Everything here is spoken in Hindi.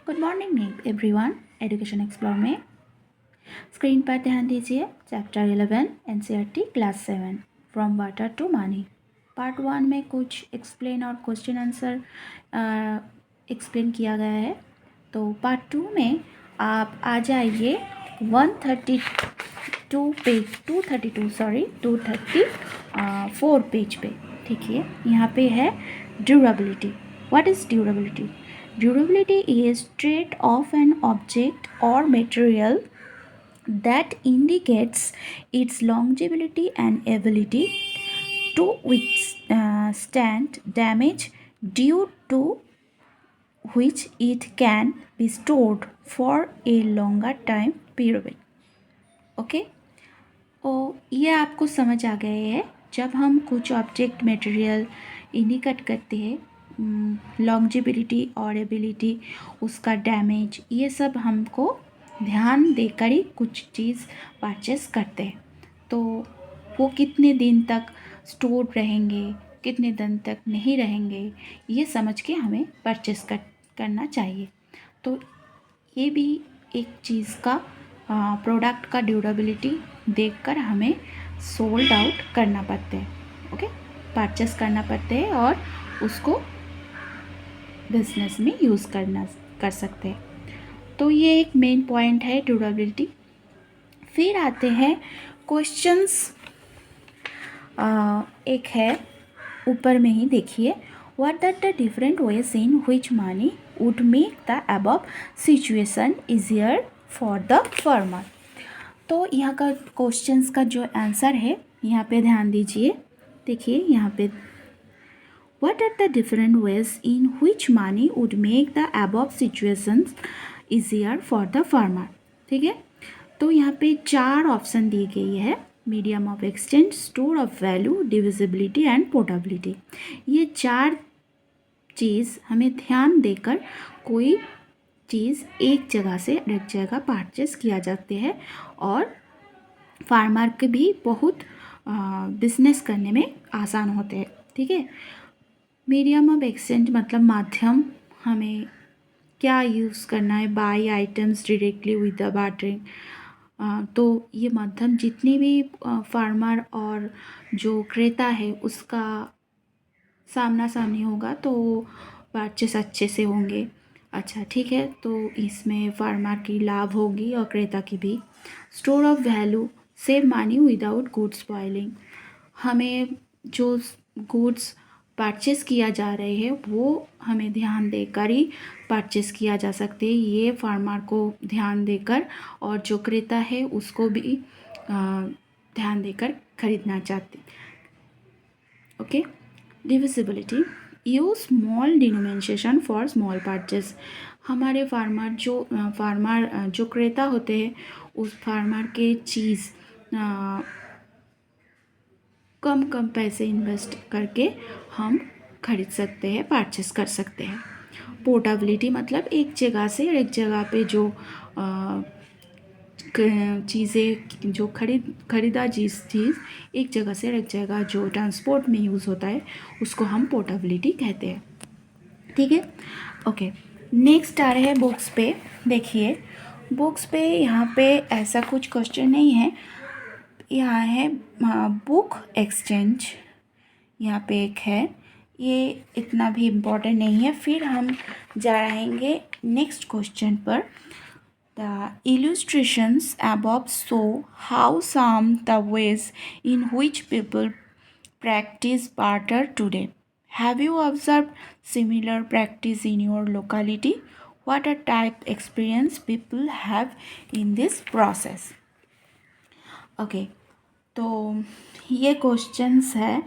Good morning everyone. Education explore में स्क्रीन पर ध्यान दीजिए। Chapter 11 NCERT class 7 from water to money. Part 1 में कुछ एक्सप्लेन और क्वेश्चन आंसर एक्सप्लेन किया गया है। तो पार्ट 2 में आप आ जाइए 234 पेज पे। ठीक है, यहाँ पे है durability. What is durability? Durability is trait of an object or material that indicates its longevity and ability to withstand damage due to which it can be stored for a longer time period. Okay, तो ये आपको समझ आ गए है। जब हम कुछ ऑब्जेक्ट मटेरियल इंडिकेट करते हैं, लॉन्जिबिलिटी और एबिलिटी, उसका डैमेज, ये सब हमको ध्यान देकर ही कुछ चीज़ परचेस करते हैं। तो वो कितने दिन तक स्टोर रहेंगे, कितने दिन तक नहीं रहेंगे, ये समझ के हमें परचेस करना चाहिए। तो ये भी एक चीज़ का प्रोडक्ट का ड्यूरेबिलिटी देखकर हमें सोल्ड आउट करना पड़ता है। ओके, परचेस करना पड़ता है और उसको बिजनेस में यूज़ कर सकते हैं। तो ये एक मेन पॉइंट है ड्यूरेबिलिटी। फिर आते हैं क्वेश्चंस। एक है ऊपर में ही देखिए, what are the different ways in which money would make the above situation easier for the farmer. तो यहाँ का क्वेश्चंस का जो आंसर है यहाँ पे ध्यान दीजिए। देखिए यहाँ पे, what are the different ways in which money would make the above situations easier for the farmer. ठीक है, तो यहाँ पे 4 ऑप्शन दी गई है। Medium of exchange, store of value, divisibility and portability. ये 4 चीज़ हमें ध्यान देकर कोई चीज़ एक जगह से एक जगह परचेस किया जाते हैं और फार्मर के भी बहुत बिजनेस करने में आसान होते हैं। ठीक है, मीडियम ऑफ एक्सचेंज मतलब माध्यम, हमें क्या यूज़ करना है, by items directly with the bartering. तो ये माध्यम जितनी भी फार्मर और जो क्रेता है उसका सामना सामनी होगा तो परचेस अच्छे से होंगे। अच्छा ठीक है, तो इसमें फार्मर की लाभ होगी और क्रेता की भी। Store of value, save money without goods spoiling. हमें जो गुड्स परचेस किया जा रहे हैं वो हमें ध्यान देकर ही परचेस किया जा सकते हैं, ये फार्मर को ध्यान देकर और जो क्रेता है उसको भी ध्यान देकर खरीदना चाहते। Okay, divisibility, use small denomination for small purchase. हमारे फार्मर जो क्रेता होते हैं उस फार्मर के चीज़ कम कम पैसे इन्वेस्ट करके हम खरीद सकते हैं, परचेस कर सकते हैं। पोर्टेबिलिटी मतलब एक जगह से एक जगह पे जो चीज़ें जो खरीदा चीज़ एक जगह से एक जगह जो ट्रांसपोर्ट में यूज़ होता है उसको हम पोर्टेबिलिटी कहते हैं। ठीक है, ओके। नेक्स्ट आ रहे हैं बुक्स पे। देखिए बुक्स पे यहाँ पे ऐसा कुछ क्वेश्चन नहीं है। यहाँ है बुक एक्सचेंज, यहाँ पे एक है, ये इतना भी इम्पोर्टेंट नहीं है। फिर हम जाएंगे नेक्स्ट क्वेश्चन पर। The illustrations above show how some the ways in which people practice barter today. Have you observed similar practice in your locality? What a type experience people have in this process? Okay, तो ये क्वेश्चंस है